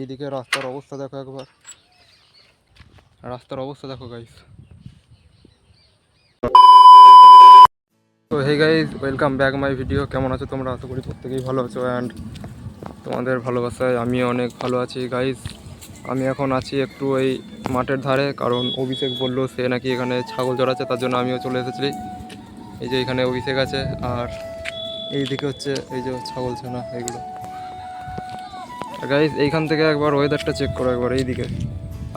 এইদিকে রাস্তার অবস্থা দেখো একবার, রাস্তার অবস্থা দেখো গাইস। তো hey guys, welcome back my video. কেমন আছো তোমরা? আশা করি প্রত্যেকেই ভালো আছো অ্যান্ড তোমাদের ভালোবাসায় আমিও অনেক ভালো আছি গাইস। আমি এখন আছি একটু এই মাঠের ধারে, কারণ অভিষেক বললো সে নাকি এখানে ছাগল চড়াচ্ছে, তার জন্য আমিও চলে এসেছি। এই যে এখানে অভিষেক আছে, আর এইদিকে হচ্ছে এই যে ছাগল ছানা এগুলো। গাইস এইখান থেকে একবার ওয়েদারটা চেক করো, একবার এইদিকে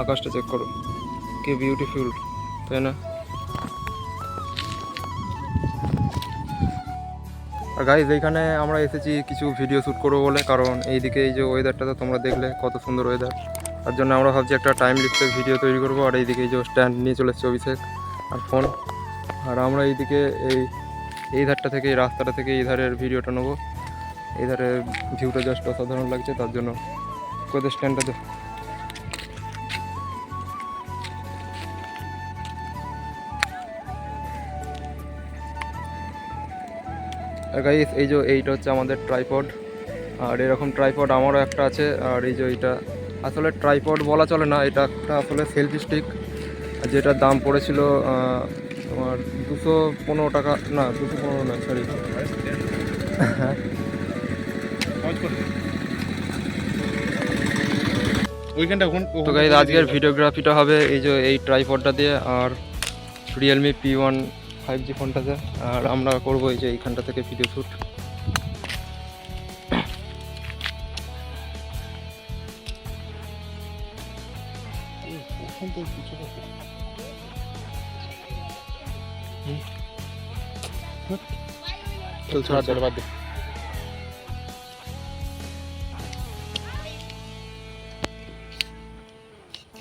আকাশটা চেক করো, কি বিউটিফুল, তাই না? আর গাইস এইখানে আমরা এসেছি কিছু ভিডিও শ্যুট করবো বলে, কারণ এইদিকে এই যে ওয়েদারটা তো তোমরা দেখলে কত সুন্দর ওয়েদার, তার জন্য আমরা ভাবছি একটা টাইম লিপসে ভিডিও তৈরি করবো। আর এইদিকে এই যে স্ট্যান্ড নিয়ে চলে এসেছে অভিষেক আর ফোন, আর আমরা এইদিকে এই ধারটা থেকে, এই রাস্তাটা থেকে এই ধারের ভিডিওটা নেবো। এই ধারে ভিউটা জাস্ট অসাধারণ লাগছে, তার জন্য কোথায় স্ট্যান্ডটা দে। আর গাইস এই যে এইটা হচ্ছে আমাদের ট্রাইপড, আর এরকম ট্রাইপড আমারও একটা আছে। আর এই যে এইটা আসলে ট্রাইপড বলা চলে না, এটা একটা আসলে সেলফি স্টিক, যেটার দাম পড়েছিল তোমার 215 টাকা, না 215 না সরি, হ্যাঁ তো গাইস আজকের ভিডিওগ্রাফিটা হবে এই যে এই ট্রাইপডটা দিয়ে আর রিয়েলমি P1 5G ফোনটাতে। আর আমরা করবো এই যে এইখানটা থেকে ভিডিও শ্যুট।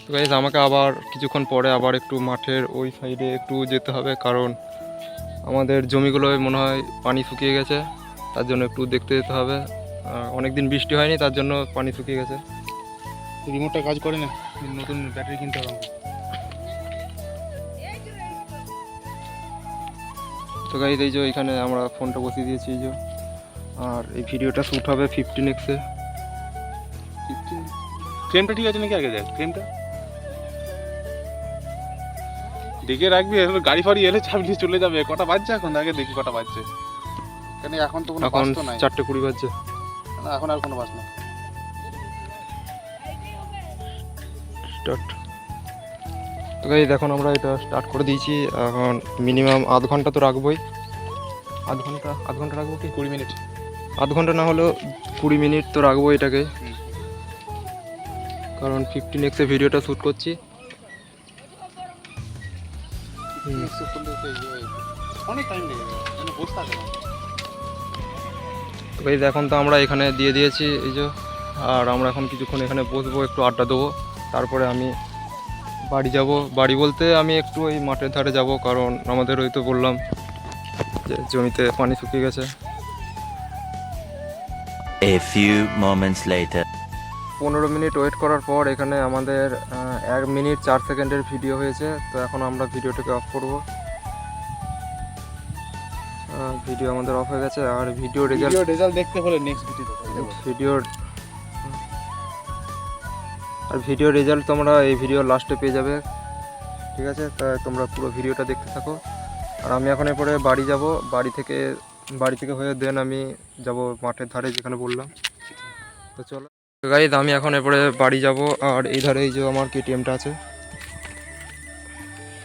তো গাইস আমাকে আবার কিছুক্ষণ পরে আবার একটু মাঠের ওই সাইডে একটু যেতে হবে, কারণ আমাদের জমিগুলোয় মনে হয় পানি শুকিয়ে গেছে, তার জন্য একটু দেখতে যেতে হবে। অনেক দিন বৃষ্টি হয়নি, তার জন্য পানি শুকিয়ে গেছে। রিমোটটা কাজ করে না, নতুন ব্যাটারি কিনতে হবে। তো গাইস এই যে এখানে আমরা ফোনটা বসিয়ে দিয়েছি এই যে, আর এই ভিডিওটা শ্যুট হবে 15x-এ। ফ্রেমটা ঠিক আছে নাকি? আগে দেখ ফ্রেমটা দেখে রাখবি, গাড়ি ফাড়ি এলে চাবি চলে যাবে। কটা বাজছে এখন? আগে দেখি কটা বাজছে। কেন এখন তো কোনো বাস তো নাই। 4:20 বাজছে না, এখন আর কোনো বাস না। স্টার্ট। তো গাইস এখন আমরা এটা স্টার্ট করে দিয়েছি। এখন মিনিমাম আধ ঘন্টা তো রাখবোই। আধ ঘন্টা রাখবো কি 20 মিনিট? আধ ঘন্টা না হলেও 20 মিনিট তো রাখবো এটাকে, কারণ 15x-এ ভিডিওটা শ্যুট করছি। অনেক টাইম লেগে যাবে, বসে থাকে না। তো গাইস এখন তো আমরা এখানে দিয়ে দিয়েছি এই যে, আর আমরা এখন কিছুক্ষণ এখানে বসবো, একটু আড্ডা দেবো, তারপরে আমি বাড়ি যাব। বাড়ি বলতে আমি একটু ওই মাঠের ধারে যাব, কারণ আমাদের ওই তো বললাম যে জমিতে পানি শুকিয়ে গেছে। A few moments later. 15 minute wait করার পর এখানে আমাদের 1 মিনিট 4 সেকেন্ডের ভিডিও হয়েছে। তো এখন আমরা ভিডিওটাকে অফ করব। ভিডিও আমাদের অফ হয়ে গেছে, আর ভিডিও রেজাল্ট দেখতে হলে নেক্সট ভিডিও রেজাল্ট তোমরা এই ভিডিও লাস্টে পেয়ে যাবে, ঠিক আছে? তাই তোমরা পুরো ভিডিওটা দেখতে থাকো। আর আমি এখন এরপরে বাড়ি যাব, বাড়ি থেকে হয়ে দেন আমি যাব মাঠের ধারে যেখানে বললাম। তো চলো গাইস আমি এখন এরপরে বাড়ি যাব, আর এই ধারে এই যে আমার KTM-টা আছে,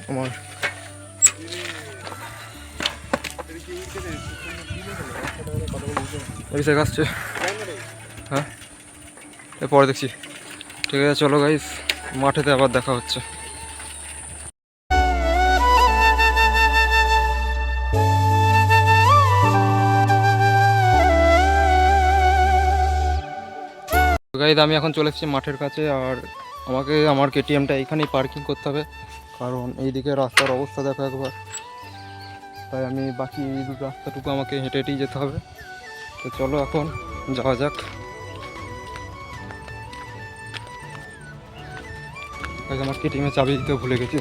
আমার অভিষেক আসছে, হ্যাঁ পরে দেখছি। ঠিক আছে চলো গাইস, মাঠেতে আবার দেখা হচ্ছে। গাইস আমি এখন চলে এসেছি মাঠের কাছে, আর আমাকে আমার KTM-টা এইখানেই পার্কিং করতে হবে, কারণ এইদিকে রাস্তার অবস্থা দেখো একবার, তাই আমি বাকি এই রাস্তাটুকু আমাকে হেঁটে হেঁটেই যেতে হবে। তো চলো এখন যাওয়া যাক। আমার KTM-এ চাবি দিতেও ভুলে গেছি।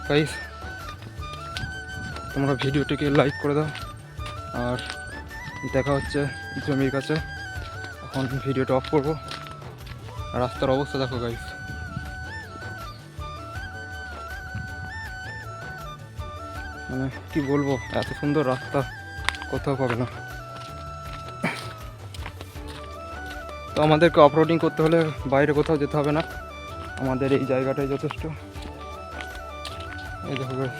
গাইস তোমরা ভিডিওটিকে লাইক করে দাও, আর দেখা হচ্ছে জমির কাছে। এখন ভিডিওটা অফ করবো। রাস্তার অবস্থা দেখো গাইস, মানে কি বলবো, এত সুন্দর রাস্তা কোথাও পাবে না। তো আমাদেরকে অফরোডিং করতে হলে বাইরে কোথাও যেতে হবে না, আমাদের এই জায়গাটাই যথেষ্ট। এই দেখো guys,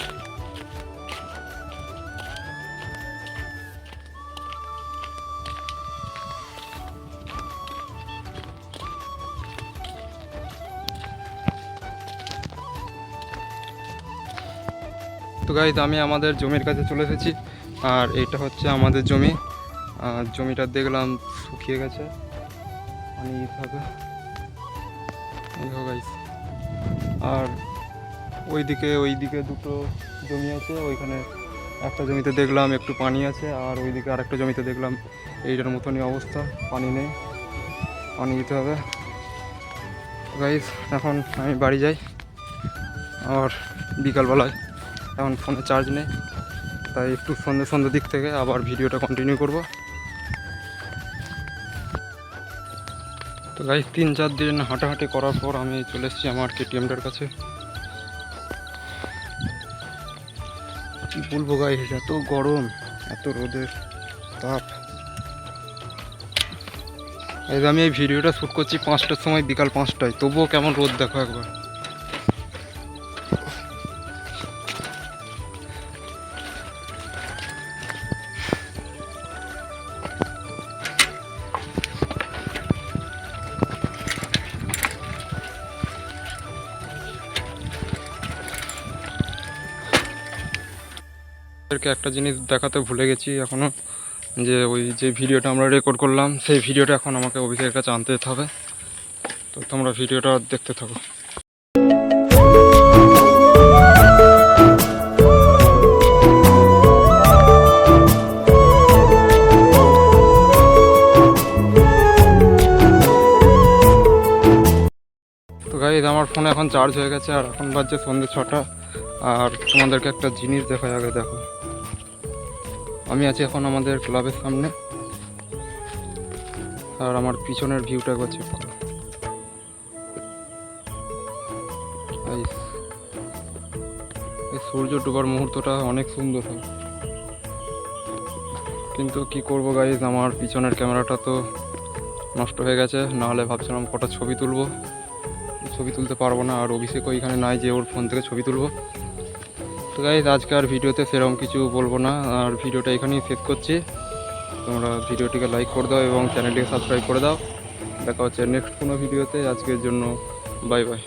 তো গাইজ আমি আমাদের জমির কাছে চলে এসেছি। আর এইটা হচ্ছে আমাদের জমি। আর জমিটা দেখলাম শুকিয়ে গেছে পানিভাবে, এই দেখো গাইজ। আর ওইদিকে দুটো জমি আছে, ওইখানে একটা জমিতে দেখলাম একটু পানি আছে, আর ওইদিকে আরেকটা জমিতে দেখলাম এইটার মতনই অবস্থা, পানি নেই, পানি দিতে হবে। গাইজ এখন আমি বাড়ি যাই, আর বিকালবেলায় এখন ফোনে চার্জ নেই, তাই একটু সন্ধ্যে দিক থেকে আবার ভিডিওটা কন্টিনিউ করব। তো গাইজ 3-4 দিন হাঁটাহাঁটি করার পর আমি চলে এসেছি আমার কেটিএমটার কাছে। কি বলবো গাইজ, এত গরম, এত রোদের তাপ। আমি এই ভিডিওটা শ্যুট করছি 5টার সময়, বিকাল 5টায়, তবুও কেমন রোদ দেখো একবার। একটা জিনিস দেখাতে ভুলে গেছি এখনো, যে ওই যে ভিডিওটা আমরা রেকর্ড করলাম সেই ভিডিওটা এখন আমাকে অভিষেকের কাছে আনতে যেতে হবে। তো তোমরা ভিডিওটা দেখতে থাকো। তো গাইজ আমার ফোনে এখন চার্জ হয়ে গেছে, আর এখন বাজছে সন্ধ্যে 6টা। আর তোমাদেরকে একটা জিনিস দেখাই, আগে দেখো। আমি আছি এখন আমাদের ক্লাবের সামনে, আর আমার পিছনের ভিউটা একবার চেক করো। এই সূর্য ডোবার মুহূর্তটা অনেক সুন্দর হয়, কিন্তু কি করব গাইজ, আমার পিছনের ক্যামেরাটা তো নষ্ট হয়ে গেছে। নাহলে ভাবছিলাম কটা ছবি তুলবো, ছবি তুলতে পারবো না। আর অভিষেকও এখানে নাই যে ওর ফোন থেকে ছবি তুলবো। তো গাইজ আজকে আর ভিডিওতে সেরকম কিছু বলবো না, আর ভিডিওটা এখানেই শেষ করছি। তোমরা ভিডিওটিকে লাইক করে দাও এবং চ্যানেলটিকে সাবস্ক্রাইব করে দাও। দেখা হচ্ছে নেক্সট কোনো ভিডিওতে। আজকের জন্য বাই বাই।